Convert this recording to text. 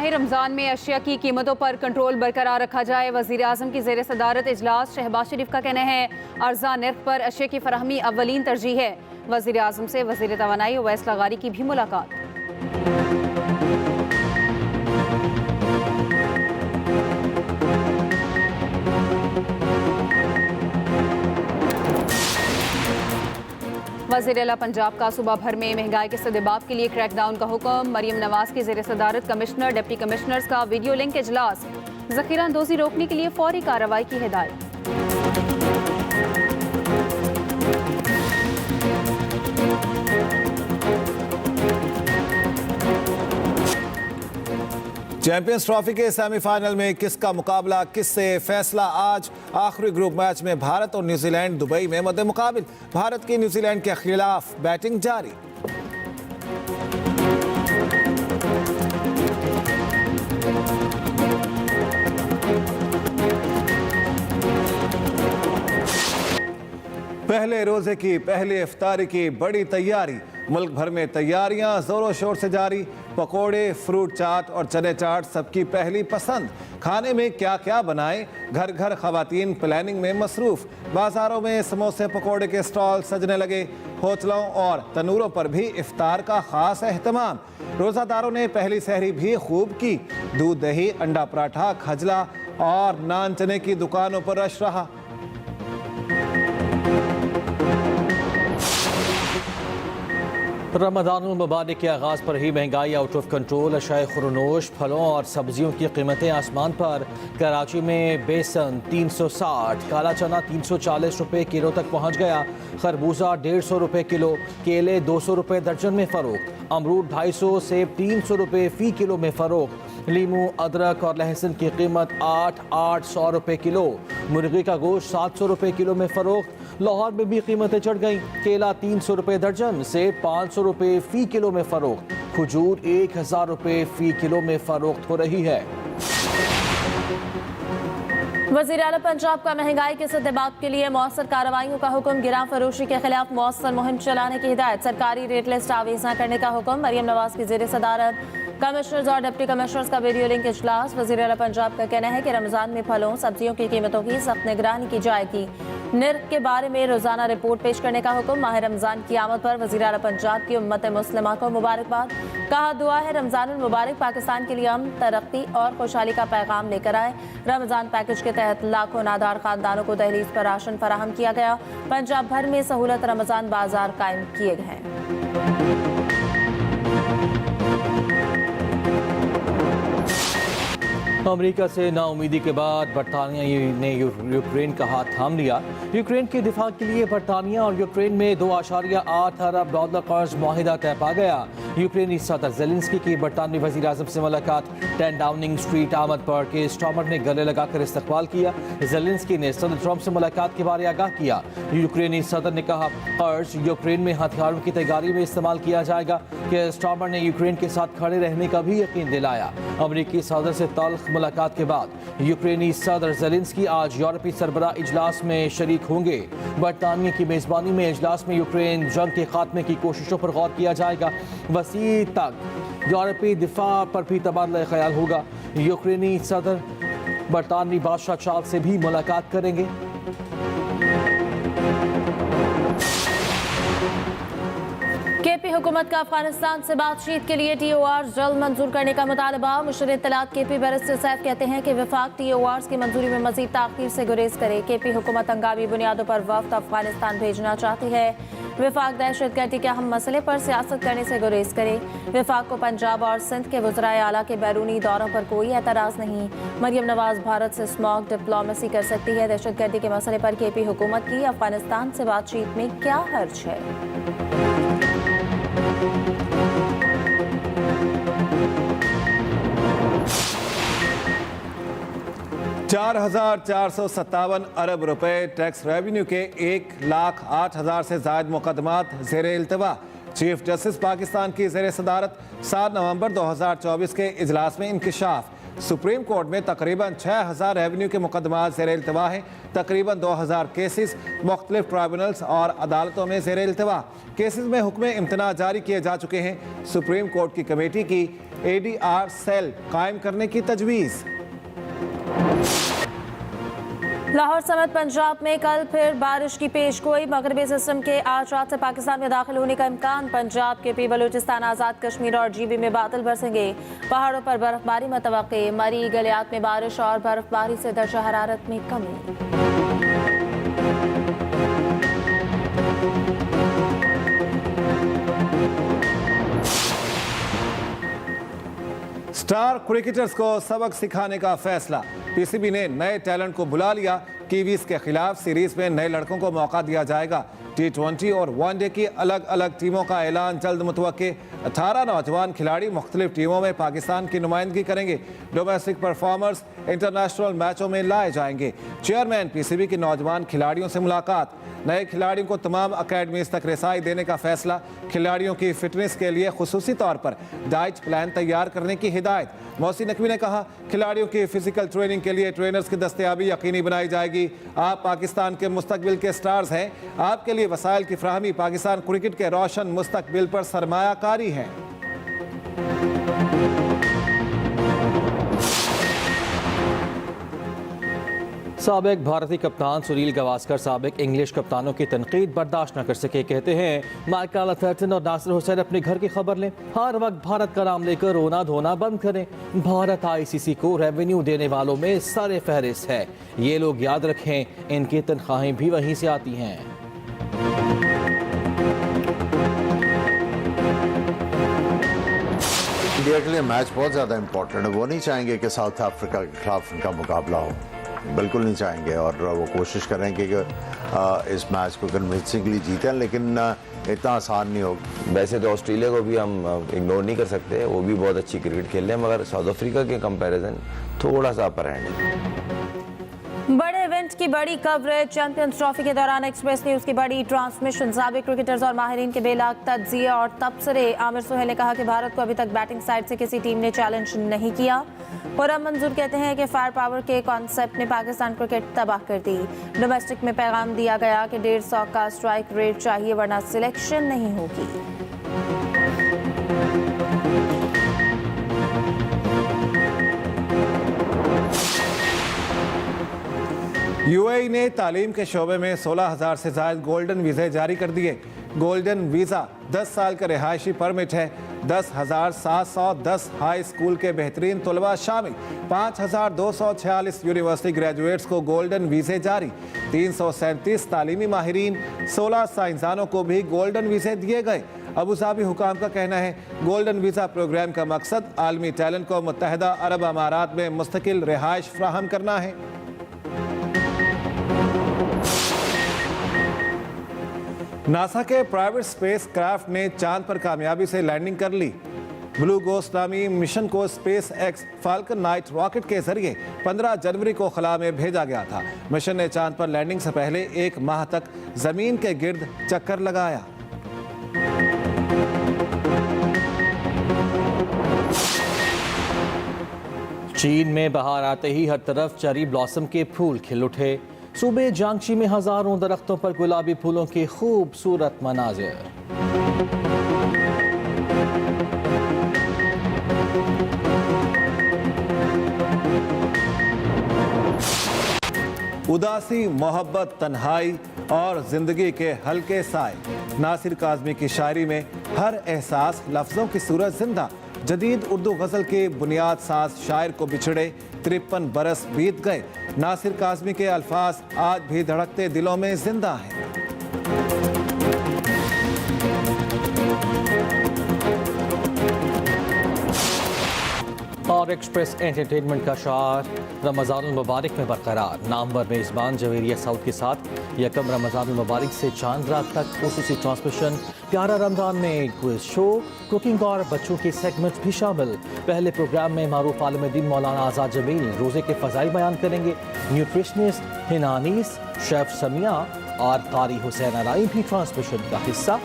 माह रमज़ान में अशिया की कीमतों पर कंट्रोल बरकरार रखा जाए। वज़ीर आज़म की ज़ेर सदारत इजलास शहबाज शरीफ का कहना है अर्जा नर्ख पर अशिया की फराहमी अव्वलीन तरजीह है। वज़ीर आज़म से वज़ीर तवानाई उवैस लगारी की भी मुलाकात। वज़ीर आला पंजाब का सूबा भर में महंगाई के सद्देबाब के लिए क्रैकडाउन का हुक्म। मरियम नवाज की ज़ेर सदारत कमिश्नर डिप्टी कमिश्नर्स का वीडियो लिंक इजलास। ज़ख़ीरा अंदोज़ी रोकने के लिए फौरी कार्रवाई की हिदायत। चैंपियंस ट्रॉफी के सेमीफाइनल में किसका मुकाबला किससे, फैसला आज। आखिरी ग्रुप मैच में भारत और न्यूजीलैंड दुबई में मद्दे मुकाबिल। भारत की न्यूजीलैंड के खिलाफ बैटिंग जारी। पहले रोजे की पहली इफ्तारी की बड़ी तैयारी। मुल्क भर में तैयारियां जोरों शोर से जारी। पकोड़े, फ्रूट चाट और चने चाट सबकी पहली पसंद। खाने में क्या क्या बनाएं, घर घर खवातीन प्लानिंग में मसरूफ। बाजारों में समोसे पकोड़े के स्टॉल सजने लगे। होटलों और तनूरों पर भी इफ्तार का खास एहतमाम। रोज़ादारों ने पहली सहरी भी खूब की। दूध, दही, अंडा पराठा, खजला और नान चने की दुकानों पर रश रहा। रमज़ानुल मुबारक के आगाज़ पर ही महंगाई आउट ऑफ कंट्रोल। अशाए खुरनोश, फलों और सब्जियों की कीमतें आसमान पर। कराची में बेसन 360, काला चना 340 रुपये किलो तक पहुँच गया। खरबूजा 150 रुपये किलो, केले 200 रुपये दर्जन में फ़रोख्त। अमरूद 250, सेब 300 रुपये फ़ी किलो में फ़रोख्त। लीमू, अदरक और लहसुन की कीमत 800 रुपये किलो। मुर्गी का गोश्त 700 रुपये किलो में फ़रोख्त। लाहौर में भी कीमतें चढ़ गईं। केला 300 रुपये दर्जन, सेब 500 रुपये फ़ी किलो में फ़रोख्त। खजूर 1000 रुपये फ़ी किलो में फ़रोख्त हो रही है। वज़ीर आला पंजाब का महंगाई के सद्देबाब के लिए मौसर कार्रवाइयों का हुक्म। गिरां फरोशी के खिलाफ मौसर मुहिम चलाने की हिदायत। सरकारी रेट लिस्ट आवेज़ न करने का हुक्म। मरियम नवाज की ज़ेर सदारत कमिश्नर्स और डिप्टी कमिश्नर्स का वीडियो लिंक इजलास। वज़ीर आला पंजाब का कहना है कि रमज़ान में फलों सब्जियों की कीमतों की सख्त निगरानी की जाएगी। निर्ख के बारे में रोजाना रिपोर्ट पेश करने का हुक्म। माह रमज़ान की आमद पर वज़ीर आला पंजाब की उम्मत मुस्लिमा को मुबारकबाद। कहा दुआ है रमज़ानुल मुबारक पाकिस्तान के लिए अमन, तरक्की और खुशहाली का पैगाम लेकर आए। रमज़ान पैकेज के तहत लाखों नादार खानदानों को दहलीज पर राशन फराहम किया गया। पंजाब भर में सहूलत रमज़ान बाजार कायम किए गए हैं। अमेरिका से नाउमीदी के बाद बरतानिया ने यूक्रेन का हाथ थाम लिया। यूक्रेन के दिफा के लिए बरतानिया और यूक्रेन में 2.8 अरब डॉलर कर्ज मुआहिदा तय पा गया। यूक्रेनी सदर ज़ेलेंस्की की बरतानवी वज़ीर आज़म से मुलाकात। 10 डाउनिंग स्ट्रीट आमद पर के स्टॉमर ने गले लगाकर इस्तकबाल किया। ज़ेलेंस्की ने सदर ट्रंप से मुलाकात के बारे आगाह किया। यूक्रेनी सदर ने कहा कर्ज यूक्रेन में हथियारों की तैयारी में इस्तेमाल किया जाएगा। कि स्टॉमर ने यूक्रेन के साथ खड़े रहने का भी यकीन दिलाया। अमरीकी सदर से तल्ख मुलाकात के बाद यूक्रेनी सदर ज़ेलेंस्की आज यूरोपीय सरबराह इजलास में शरीक होंगे। बरतानिया की मेज़बानी में इजलास में यूक्रेन जंग के खात्मे की कोशिशों पर गौर किया जाएगा। वसी तक यूरोपीय दिफा पर भी तबादला ख्याल होगा। यूक्रेनी सदर बरतानवी बादशाह चार्ल्स से भी मुलाकात करेंगे। केपी हुकूमत का अफगानिस्तान से बातचीत के लिए TOR जल्द मंजूर करने का मुतालबा। मुशीर इत्तलात KP बैरिस्टर सैफ कहते हैं कि वफाक TORs की मंजूरी में मजीद ताख़ीर से गुरेज करे। केपी हुकूमत हंगामी बुनियादों पर वफ्द अफगानिस्तान भेजना चाहती है। वफाक दहशतगर्दी के अहम मसले पर सियासत करने से गुरेज करे। वफाक को पंजाब और सिंध के वज़राए आला के बैरूनी दौरों पर कोई एतराज़ नहीं। मरियम नवाज भारत से स्मॉग डिप्लोमेसी कर सकती है। दहशतगर्दी के मसले पर KP हुकूमत की अफगानिस्तान से बातचीत में क्या हर्ज है। 4,457 अरब रुपए टैक्स रेवेन्यू के 1,08,000 से ज़ायद मुकदमात ज़ेर इल्तवा। चीफ जस्टिस पाकिस्तान की ज़ेर सदारत 7 नवंबर 2024 के इजलास में इंकिशाफ। सुप्रीम कोर्ट में तकरीबन 6000 रेवेन्यू के मुकदमात ज़ेर इल्तिवा हैं। तकरीबन 2000 केसेस मुख्तलिफ ट्राइब्यूनल्स और अदालतों में ज़ेर इल्तिवा। केसेस में हुक्म इम्तना जारी किए जा चुके हैं। सुप्रीम कोर्ट की कमेटी की ADR सेल कायम करने की तजवीज़। लाहौर समेत पंजाब में कल फिर बारिश की पेशगोई। मगरबी सिस्टम के आज रात से पाकिस्तान में दाखिल होने का इम्कान। पंजाब के पी बलूचिस्तान, आज़ाद कश्मीर और GB में बादल बरसेंगे। पहाड़ों पर बर्फबारी मुतवक्के। मरी गलियात में बारिश और बर्फबारी से दर्जा हरारत में कमी। स्टार क्रिकेटर्स को सबक सिखाने का फैसला। PCB ने नए टैलेंट को बुला लिया। कीवीज के खिलाफ सीरीज में नए लड़कों को मौका दिया जाएगा। T20 और वनडे की अलग अलग टीमों का ऐलान जल्द मुतवक्के। 18 नौजवान खिलाड़ी मुख्तलिफ टीमों में पाकिस्तान की नुमाइंदगी करेंगे। डोमेस्टिक परफॉर्मर्स इंटरनेशनल मैचों में लाए जाएंगे। चेयरमैन PCB की नौजवान खिलाड़ियों से मुलाकात। नए खिलाड़ियों को तमाम अकेडमीज तक रसाई देने का फैसला। खिलाड़ियों की फिटनेस के लिए खुसूसी तौर पर डाइट प्लान तैयार करने की हिदायत। मोहसिन नकवी ने कहा, खिलाड़ियों की फिजिकल ट्रेनिंग के लिए ट्रेनर्स की दस्तयाबी यकीनी बनाई जाएगी। आप पाकिस्तान के मुस्तकबिल के स्टार्स हैं। आपके लिए वसाइल की फ्राहमी पाकिस्तान क्रिकेट के रोशन मुस्तकबिल पर सरमायाकारी है। साबिक भारतीय कप्तान सुनील गावस्कर साबिक इंग्लिश कप्तानों की तनकीद बर्दाश्त न कर सके। कहते हैं माइकल अथर्टन और नासिर हुसैन अपने घर की खबर लें। हर वक्त भारत का नाम लेकर रोना धोना बंद करें। भारत ICC को रेवेन्यू देने वालों में सरे फहरिस्त है। ये लोग याद रखें, इनकी तनख्वाहें भी वहीं से आती हैं। इंडिया के लिए मैच बहुत ज़्यादा इंपॉर्टेंट है। वो नहीं चाहेंगे कि साउथ अफ्रीका के खिलाफ उनका मुकाबला हो, बिल्कुल नहीं चाहेंगे। और वो कोशिश करें कि इस मैच को कन्विंसिंगली जीतें, लेकिन इतना आसान नहीं होगा। वैसे तो ऑस्ट्रेलिया को भी हम इग्नोर नहीं कर सकते, वो भी बहुत अच्छी क्रिकेट खेल रहे हैं, मगर साउथ अफ्रीका के कंपैरिजन थोड़ा सा अपर हैंड है। बड़े इवेंट की बड़ी कवरेज। चैंपियंस ट्रॉफी के दौरान एक्सप्रेस न्यूज की बड़ी ट्रांसमिशन। साबिक क्रिकेटर्स और माहिरीन के बेलाग तज्जिए और तबसरे। आमिर सुहेल ने कहा कि भारत को अभी तक बैटिंग साइड से किसी टीम ने चैलेंज नहीं किया। खुर्रम मंजूर कहते हैं कि फायर पावर के कॉन्सेप्ट ने पाकिस्तान क्रिकेट तबाह कर दी। डोमेस्टिक में पैगाम दिया गया कि 150 का स्ट्राइक रेट चाहिए वरना सिलेक्शन नहीं होगी। UAE ने तालीम के शोबे में 16,000 से ज़ायद गोल्डन वीज़े जारी कर दिए। गोल्डन वीज़ा 10 साल का रिहायशी परमिट है। 10,710 हाई स्कूल के बेहतरीन तलबा शामिल। 5,246 यूनिवर्सिटी ग्रेजुएट्स को गोल्डन वीज़े जारी। 337 तालीमी माहिरीन, 16 साइंसदानों को भी गोल्डन वीज़े दिए गए। अबू धाबी हुकाम का कहना है, गोल्डन वीज़ा प्रोग्राम का मकसद आलमी टैलेंट को मुत्तहिदा अरब अमारात में मुस्तकिल रिहाइश फ्राहम करना है। नासा के प्राइवेट स्पेस क्राफ्ट ने चांद पर कामयाबी से लैंडिंग कर ली। ब्लू गोस्ट नामी मिशन को स्पेस एक्स फाल्कन 9 रॉकेट के जरिए 15 जनवरी को खला में भेजा गया था। मिशन ने चांद पर लैंडिंग से पहले 1 माह तक जमीन के गिर्द चक्कर लगाया। चीन में बहार आते ही हर तरफ चेरी ब्लॉसम के फूल खिल उठे। सूबे जांगची में हजारों दरख्तों पर गुलाबी फूलों के खूबसूरत मनाजिर। उदासी, मोहब्बत, तन्हाई और जिंदगी के हल्के साए। नासिर काज़मी की शायरी में हर एहसास लफ्ज़ों की सूरत जिंदा। जदीद उर्दू गज़ल के बुनियाद साज शायर को बिछड़े 53 बरस बीत गए। नासिर काज़मी के अल्फाज आज भी धड़कते दिलों में जिंदा हैं। और एक्सप्रेस एंटरटेनमेंट का शार रमज़ानुल मुबारक में बरकरार। नामवर मेज़बान जवेरिया साउथ के साथ यकम रमज़ानुल मुबारक से चांद रात तक खुसूसी ट्रांसमिशन। प्यारा रमज़ान में क्विज शो, कुकिंग और बच्चों के सेगमेंट्स भी शामिल। पहले प्रोग्राम में मारूफ आलिम-ए-दीन मौलाना आज़ाद जमील रोज़े के फ़ज़ाइल बयान करेंगे। न्यूट्रिशनिस्ट हिना अनीस, शेफ समिया और कारी हुसैन अलाई भी ट्रांसमिशन का हिस्सा।